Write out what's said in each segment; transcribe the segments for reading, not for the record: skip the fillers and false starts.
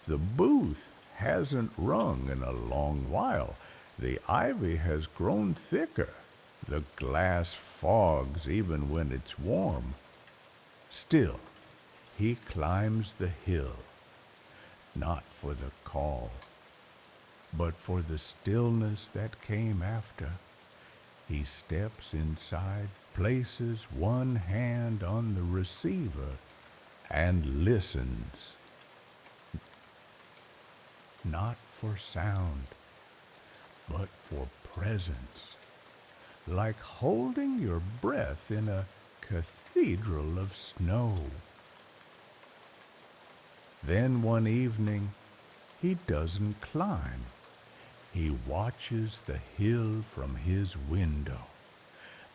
The booth hasn't rung in a long while. The ivy has grown thicker. The glass fogs even when it's warm. Still, he climbs the hill, not for the call, but for the stillness that came after. He steps inside, places one hand on the receiver, and listens, not for sound, but for presence, like holding your breath in a cathedral of snow. Then one evening, he doesn't climb. He watches the hill from his window,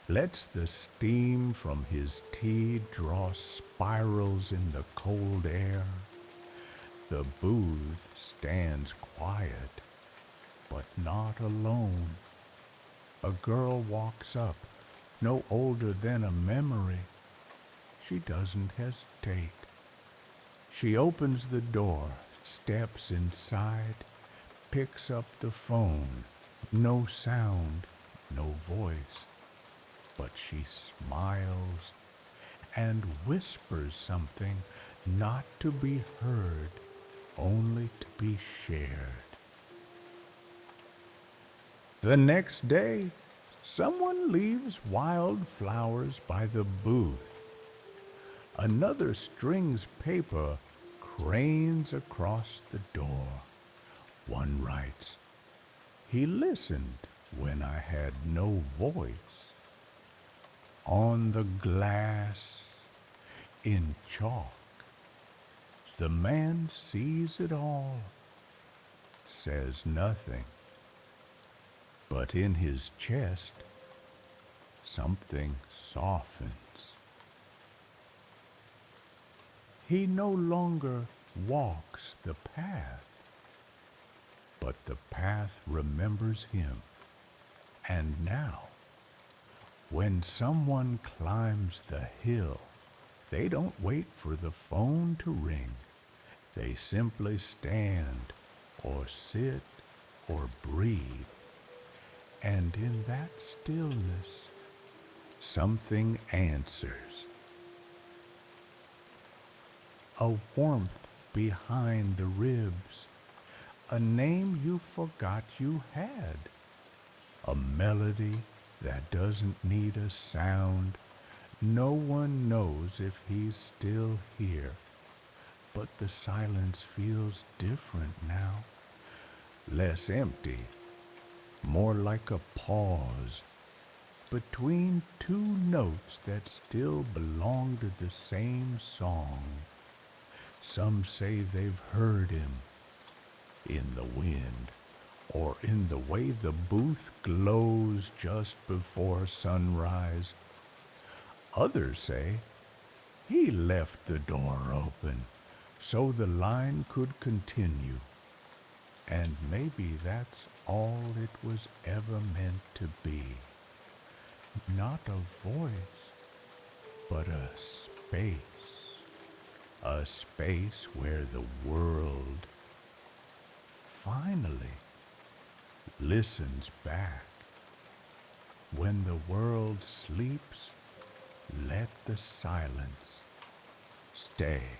lets the steam from his tea draw spirals in the cold air. The booth stands quiet, but not alone. A girl walks up, no older than a memory. She doesn't hesitate. She opens the door, steps inside, picks up the phone. No sound, no voice, but she smiles and whispers something not to be heard, only to be shared. The next day, someone leaves wildflowers by the booth. Another strings paper cranes across the door. One writes, "He listened when I had no voice." On the glass, in chalk, the man sees it all, says nothing, but in his chest something softens. He no longer walks the path, but the path remembers him. And now, when someone climbs the hill, they don't wait for the phone to ring. They simply stand or sit or breathe. And in that stillness, something answers. A warmth behind the ribs, a name you forgot you had, a melody that doesn't need a sound. No one knows if he's still here, but the silence feels different now, less empty, more like a pause between two notes that still belong to the same song. Some say they've heard him in the wind, or in the way the booth glows just before sunrise. Others say he left the door open so the line could continue, and maybe that's all it was ever meant to be. Not a voice, but a space where the world finally listens back. When the world sleeps, let the silence stay.